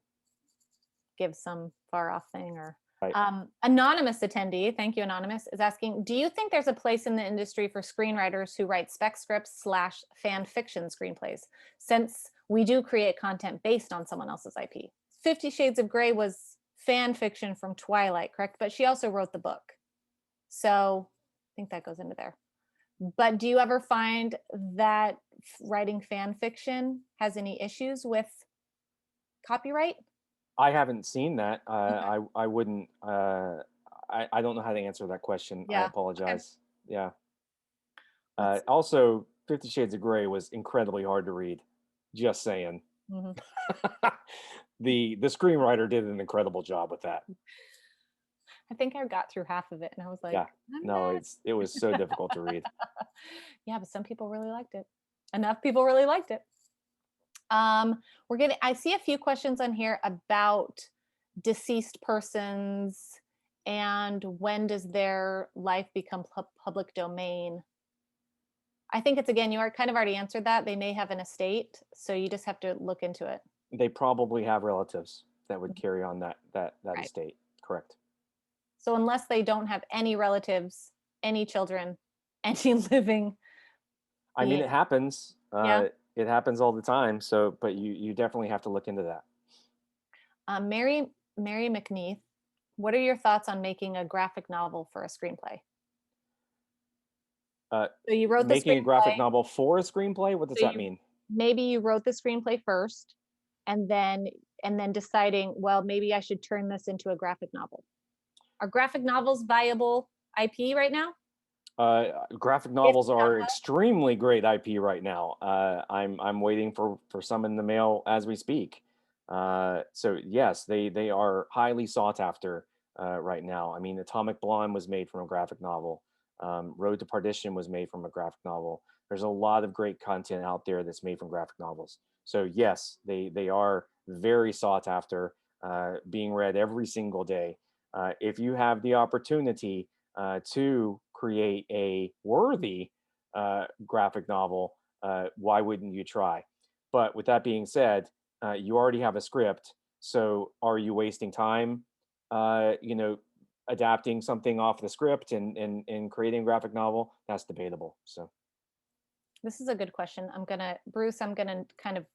give some far off thing or Right. anonymous attendee, thank you anonymous, is asking, do you think there's a place in the industry for screenwriters who write spec scripts slash fan fiction screenplays, since we do create content based on someone else's IP? 50 Shades of Grey was fan fiction from Twilight, correct? But she also wrote the book, so I think that goes into there. But do you ever find that writing fan fiction has any issues with copyright? I haven't seen that. Okay. I wouldn't. I don't know how to answer that question. I Yeah. Okay. apologize. Yeah. Let's Also, Fifty Shades of Grey was incredibly hard to read. Just saying. mhm. The screenwriter did an incredible job with that. I think I got through half of it and I was like, Yeah. I'm No, not. it was so difficult to read. Yeah, but some people really liked it. Enough people really liked it. I see a few questions on here about deceased persons and when does their life become public domain. I think it's, again, you are kind of already answered that. They may have an estate, so you just have to look into it. They probably have relatives that would Mhm. carry on that Right. estate. Correct. So unless they don't have any relatives, any children, any living I mean, being, it happens. yeah. It happens all the time. So, but you definitely have to look into that. Mary McNeith, what are your thoughts on making a graphic novel for a screenplay? Uh, So you wrote the Making a graphic screenplay. novel for a screenplay. What does So that you mean? maybe you wrote the screenplay first, and then deciding, well, maybe I should turn this into a graphic novel. Are graphic novels viable IP right now? Graphic If novels are somewhat. extremely great IP right now. I'm waiting for some in the mail as we speak. So yes, they are highly sought after right now. I mean, Atomic Blonde was made from a graphic novel. Road to Perdition was made from a graphic novel. There's a lot of great content out there that's made from graphic novels. So yes, they are very sought after, being read every single day. If you have the opportunity to create a worthy graphic novel, why wouldn't you try? But with that being said, you already have a script. So are you wasting time, you know, adapting something off the script and creating a graphic novel? That's debatable. So This is a good question. Bruce, I'm gonna kind of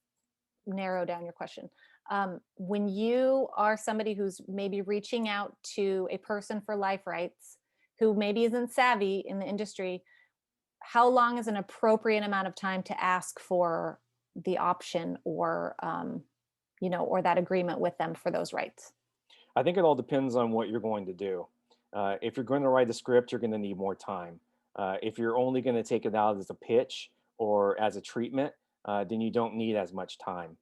narrow down your question. When you are somebody who's maybe reaching out to a person for life rights who maybe isn't savvy in the industry, how long is an appropriate amount of time to ask for the option or or that agreement with them for those rights? I think it all depends on what you're going to do. If you're going to write a script, you're going to need more time. If you're only going to take it out as a pitch or as a treatment, then you don't need as much time.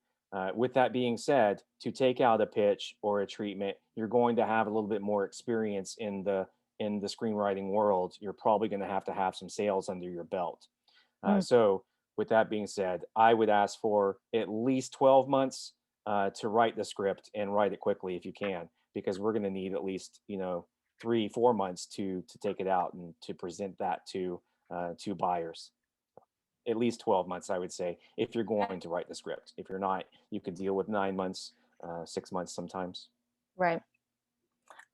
With that being said, to take out a pitch or a treatment, you're going to have a little bit more experience in the screenwriting world. You're probably going to have some sales under your belt. Mm, So, with that being said, I would ask for at least 12 months to write the script and write it quickly if you can, because we're going to need at least 3 4 months to take it out and to present that to buyers. At least 12 months, I would say, if you're okay. going to write the script. If you're not, you could deal with 9 months, 6 months sometimes. Right.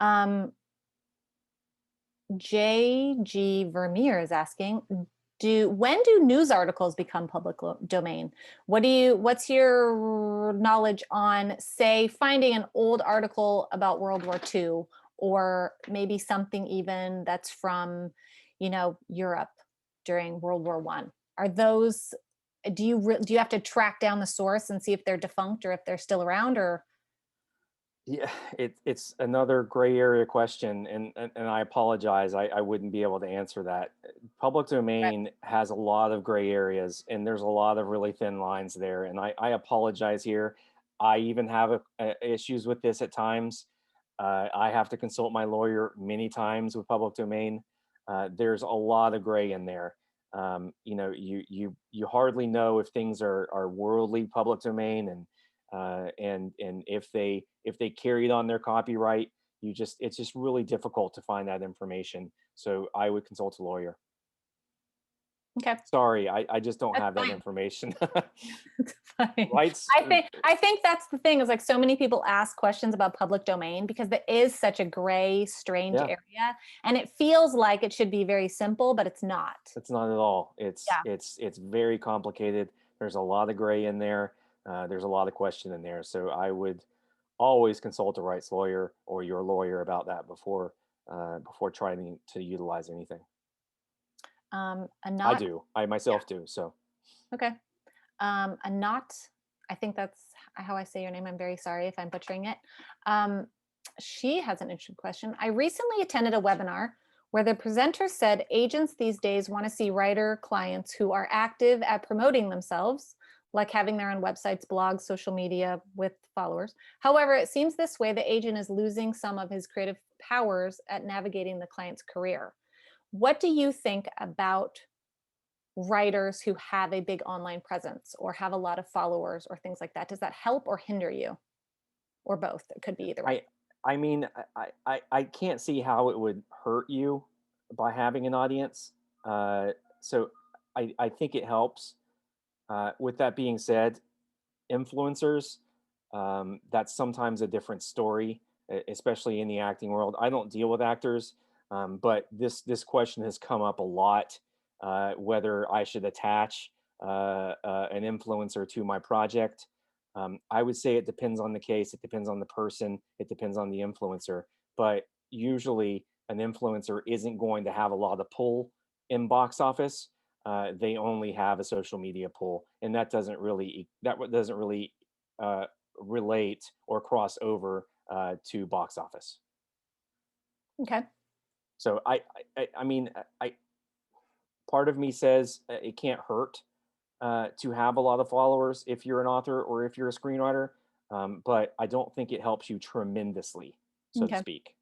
Um, JG Vermeer is asking, when do news articles become public domain? What's your knowledge on, say, finding an old article about World War II, or maybe something even that's from, Europe during World War One? Are those, do you have to track down the source and see if they're defunct or if they're still around, or? Yeah, it's another gray area question, and I apologize. I wouldn't be able to answer that. Public Right. domain has a lot of gray areas, and there's a lot of really thin lines there. And I apologize here. I even have issues with this at times. I have to consult my lawyer many times with public domain. There's a lot of gray in there. You hardly know if things are worldly public domain, and if they carried on their copyright, it's just really difficult to find that information. So I would consult a lawyer. Okay. Sorry, I just don't That's have that fine. information. It's fine. Rights. I think that's the thing, is like so many people ask questions about public domain because there is such a gray, strange Yeah, area, and it feels like it should be very simple, but it's not. it's not at all. Yeah. It's very complicated. There's a lot of gray in there. There's a lot of question in there. So I would always consult a rights lawyer or your lawyer about that before trying to utilize anything. A I not. do. I Yeah. myself do. So Okay. A not. I think that's how I say your name. I'm very sorry if I'm butchering it. Um, she has an interesting question. I recently attended a webinar where the presenter said agents these days want to see writer clients who are active at promoting themselves, like having their own websites, blogs, social media with followers. However, it seems this way the agent is losing some of his creative powers at navigating the client's career. What do you think about writers who have a big online presence or have a lot of followers or things like that? Does that help or hinder you, or both? It could be either way. I mean, I can't see how it would hurt you by having an audience. So I think it helps. With that being said, influencers, that's sometimes a different story, especially in the acting world. I don't deal with actors, but this question has come up a lot, whether I should attach an influencer to my project. I would say it depends on the case, it depends on the person, it depends on the influencer. But usually, an influencer isn't going to have a lot of pull in box office. They only have a social media pull, and that doesn't really uh, relate or cross over to box office. Okay. So I mean, part of me says it can't hurt to have a lot of followers if you're an author or if you're a screenwriter, but I don't think it helps you tremendously, so to Okay. speak.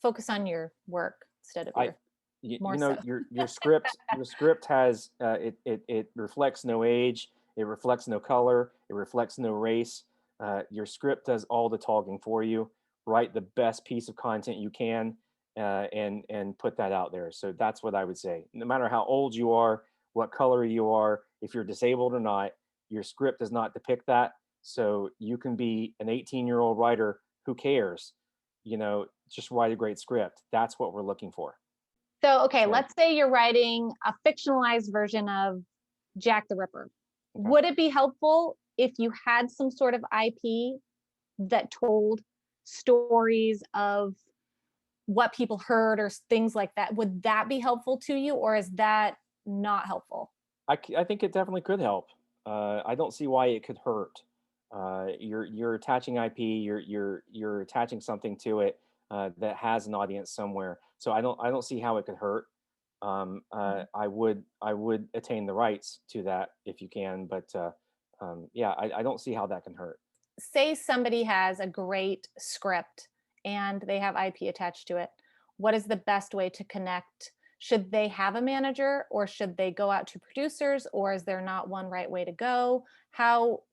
Focus on your work instead of I your more you so. know your script has it reflects no age, it reflects no color, it reflects no race. Your script does all the talking for you. Write the best piece of content you can, and put that out there. So that's what I would say. No matter how old you are, what color you are, if you're disabled or not, your script does not depict that. So you can be an 18-year-old writer. Who cares? Just write a great script. That's what we're looking for. So, okay, So, let's say you're writing a fictionalized version of Jack the Ripper. okay. Would it be helpful if you had some sort of IP that told stories of what people heard or things like that? Would that be helpful to you, or is that not helpful? I think it definitely could help. I don't see why it could hurt. You're attaching IP. You're attaching something to it that has an audience somewhere. So I don't see how it could hurt. Mhm. I would attain the rights to that if you can, but yeah, I don't see how that can hurt. Say somebody has a great script and they have IP attached to it. What is the best way to connect? Should they have a manager, or should they go out to producers, or is there not one right way to go?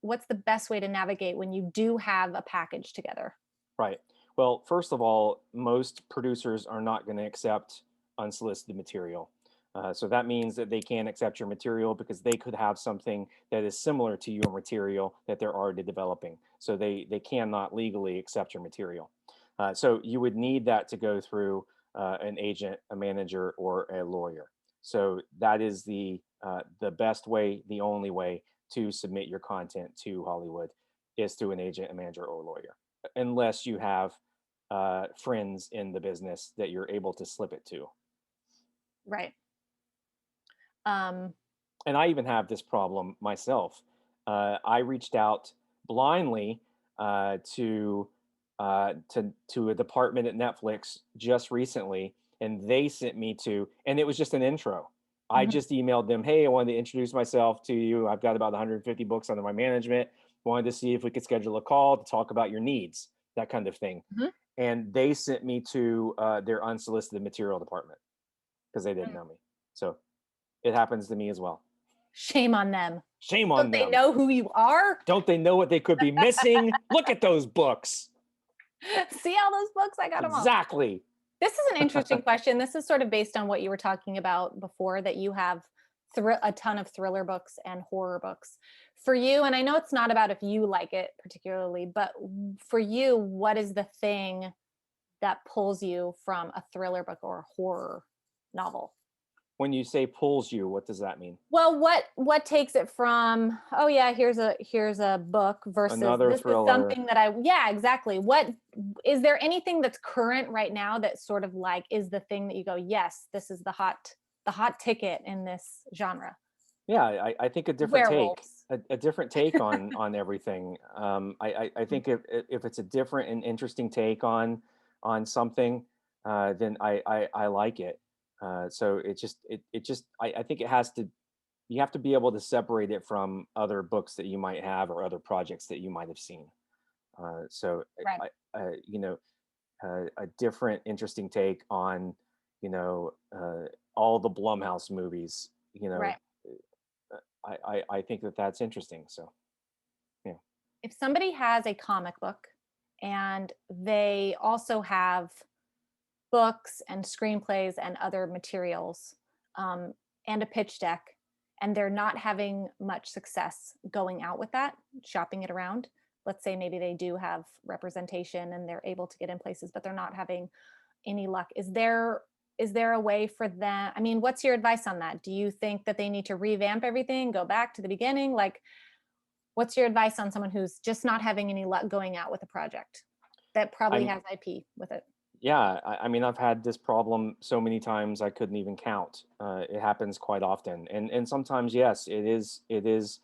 What's the best way to navigate when you do have a package together? Right. Well, first of all, most producers are not going to accept unsolicited material. So that means that they can't accept your material because they could have something that is similar to your material that they're already developing. So they cannot legally accept your material. So you would need that to go through an agent, a manager, or a lawyer. So that is the best way, the only way to submit your content to Hollywood is through an agent, a manager, or a lawyer, unless you have friends in the business that you're able to slip it to. Right. Um, And I even have this problem myself. I reached out blindly to a department at Netflix just recently, and they sent me to, and it was just an intro. I mhm. just emailed them, "Hey, I wanted to introduce myself to you. I've got about 150 books under my management. Wanted to see if we could schedule a call to talk about your needs, that kind of thing." Mhm. And they sent me to their unsolicited material department because they didn't Mm. know me. So it happens to me as well. Shame on them. Shame Don't on they them. know who you are? Don't they know what they could be missing? Look at those books. See all those books? I got them all. Exactly. This is an interesting question. This is sort of based on what you were talking about before, that you have a ton of thriller books and horror books. For you, and I know it's not about if you like it particularly, but for you, what is the thing that pulls you from a thriller book or a horror novel? When you say pulls you, what does that mean? Well, what takes it from, oh yeah, here's a book, versus Another this is thriller. something that I, yeah, exactly. What is there anything that's current right now that sort of like is the thing that you go, yes, this is the hot ticket in this genre? Yeah, I think a different take, Werewolves. a different take on everything. I Mm. think if it's a different and interesting take on something, then I like it. So I think you have to be able to separate it from other books that you might have or other projects that you might have seen. So Right. a different, interesting take on, all the Blumhouse movies. You know, Right. I think that that's interesting. So yeah. If somebody has a comic book and they also have books and screenplays and other materials, um, and a pitch deck, and they're not having much success going out with that, shopping it around. Let's say maybe they do have representation and they're able to get in places, but they're not having any luck. Is there a way for them? I mean, what's your advice on that? Do you think that they need to revamp everything, go back to the beginning? Like, what's your advice on someone who's just not having any luck going out with a project that probably I'm has IP with it? Yeah, I mean, I've had this problem so many times I couldn't even count. It happens quite often, and sometimes, yes, it is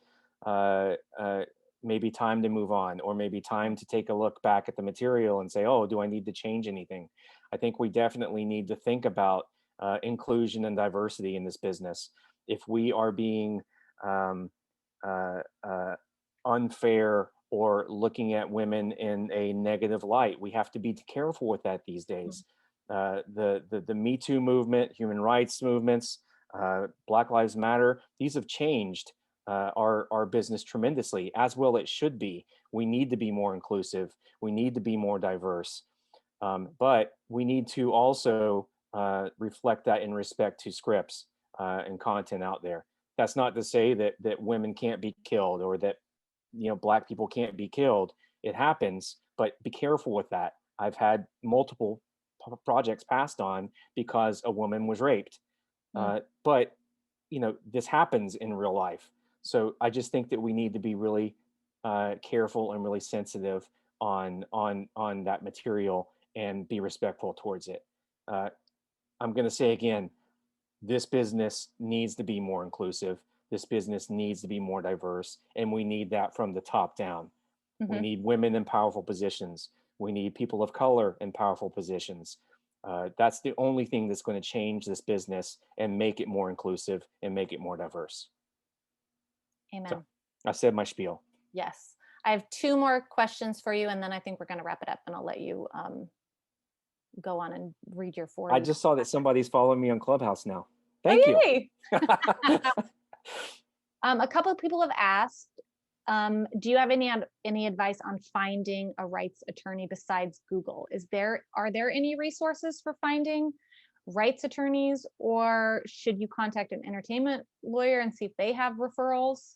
uh, uh, maybe time to move on, or maybe time to take a look back at the material and say, oh, do I need to change anything? I think we definitely need to think about inclusion and diversity in this business. If we are being um, uh, uh, unfair or looking at women in a negative light. We have to be careful with that these days. The Me Too movement, human rights movements, Black Lives Matter, these have changed our business tremendously, as well it should be. We need to be more inclusive. We need to be more diverse. But we need to also reflect that in respect to scripts and content out there. That's not to say that women can't be killed, or that Black people can't be killed. It happens, but be careful with that. I've had multiple projects passed on because a woman was raped. Mm. But this happens in real life. So I just think that we need to be really careful and really sensitive on that material and be respectful towards it. Uh, I'm going to say again, this business needs to be more inclusive. This business needs to be more diverse, and we need that from the top down. We Mhm. need women in powerful positions. We need people of color in powerful positions. That's the only thing that's going to change this business and make it more inclusive and make it more diverse. So Amen. I said my spiel. Yes. I have two more questions for you, and then I think we're going to wrap it up, and I'll let you go on and read your I 40. just saw that somebody's following me on Clubhouse now. Thank Oh, you. yay. A couple of people have asked, do you have any advice on finding a rights attorney besides Google? Are there any resources for finding rights attorneys, or should you contact an entertainment lawyer and see if they have referrals?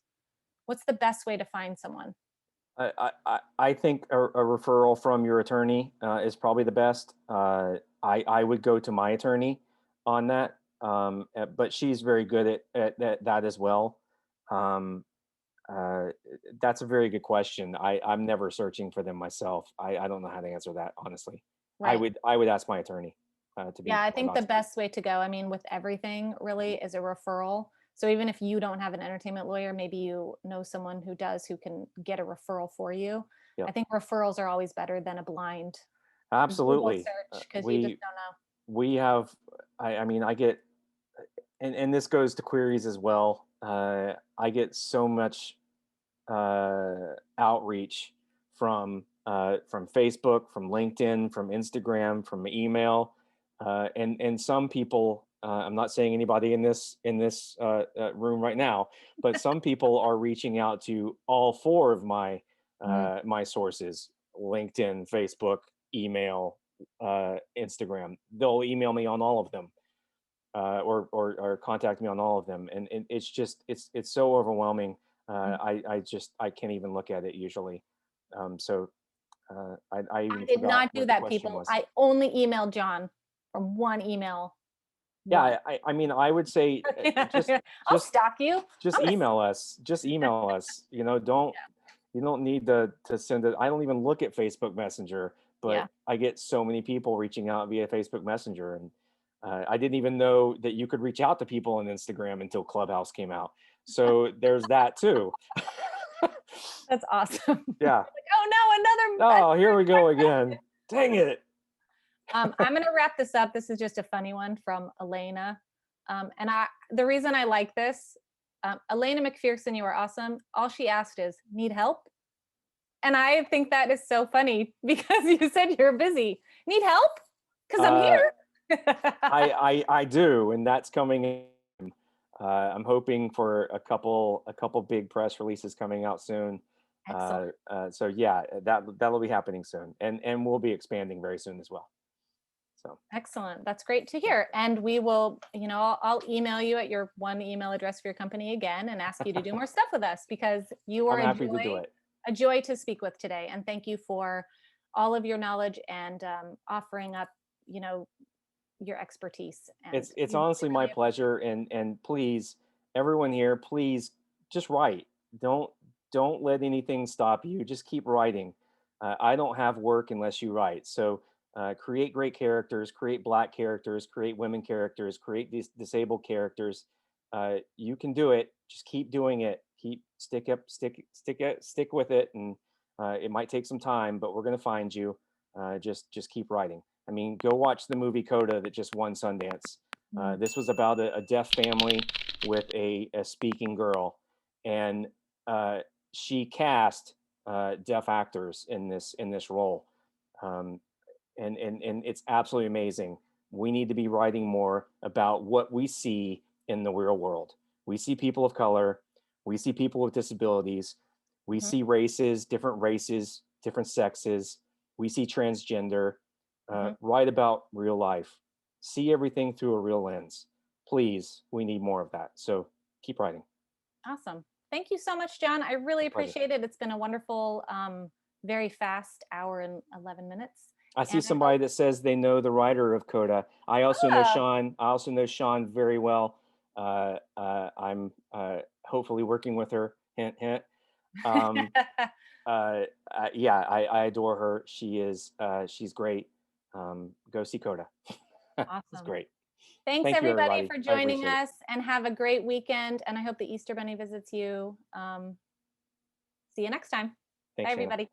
What's the best way to find someone? I think a referral from your attorney is probably the best. I would go to my attorney on that, but she's very good at that as well. Um, uh, that's a very good question. I'm never searching for them myself. I don't know how to answer that, honestly. Right. I would ask my attorney to be Yeah, I quite think the honest with best way to go, I mean, with everything really, is a referral. So even if you don't have an entertainment lawyer, maybe you know someone who does, who can get a referral for you. you. I Yep, think referrals are always better than a blind Google absolutely. search, because you just don't know. We have. I mean, I get, and this goes to queries as well. I get so much outreach from Facebook, from LinkedIn, from Instagram, from email, and some people. I'm not saying anybody in this room right now, but some people are reaching out to all four of Mm. my sources: LinkedIn, Facebook, email, Instagram. They'll email me on all of them, or contact me on all of them, and it's just it's so overwhelming. Mm. I can't even look at it usually. So I I even did forgot not do what the that, question people. was. I only emailed John from one email Yeah, once. I mean, I would say just I'll just stalk you. just I'm gonna. email us. Just email us. You don't need to send it. I don't even look at Facebook Messenger, Yeah. but I get so many people reaching out via Facebook Messenger, and I didn't even know that you could reach out to people on Instagram until Clubhouse came out. So there's that too. That's awesome. Yeah. Like, oh no, another. Oh, here we go again. Dang it. I'm going to wrap this up. This is just a funny one from Elena. And the reason I like this, Elena McPherson, you are awesome. All she asked is, need help? And I think that is so funny because you said you're busy. Need help? Because I'm Uh, here. I do, and that's coming in. I'm hoping for a couple big press releases coming out soon. Excellent. So yeah, that'll be happening soon, and we'll be expanding very soon as well. So Excellent. That's great to yeah. hear. And we will, I'll email you at your one email address for your company again and ask you to do more stuff with us because you are I'm happy to do it. a joy to speak with today. And thank you for all of your knowledge and offering up, you know, your expertise. And It's we honestly my really pleasure, and please, everyone here, please just write. Don't don't let anything stop you. Just keep writing. I don't have work unless you write. So create great characters, create Black characters, create women characters, create these disabled characters. You can do it. Just keep doing it. Keep stick with it, and it might take some time, but we're gonna find you. Just keep writing. I mean, go watch the movie Coda that just won Sundance. Mm, This was about a deaf family with a speaking girl, and she cast deaf actors in this role, um, and it's absolutely amazing. We need to be writing more about what we see in the real world. We see people of color, we see people with disabilities, we mhm, see races, different sexes, we see transgender. mhm. Write about real life. See everything through a real lens. Please, we need more of that. So keep writing. Awesome. Thank you so much, John. I really My pleasure. appreciate it. It's been a wonderful, very fast hour and 11 minutes. I see And I hope, somebody that says they know the writer of Coda. I also know ah, Sean. I also know Sean very well. I'm hopefully working with her. Hint, hint. Um, yeah, I adore her. She's great. Go see Coda. It's awesome. great. Thanks Thank you, everybody everybody. for I joining appreciate it. us and have a great weekend. And I hope the Easter Bunny visits you. See you next time. Bye, Thanks, Shannon. everybody.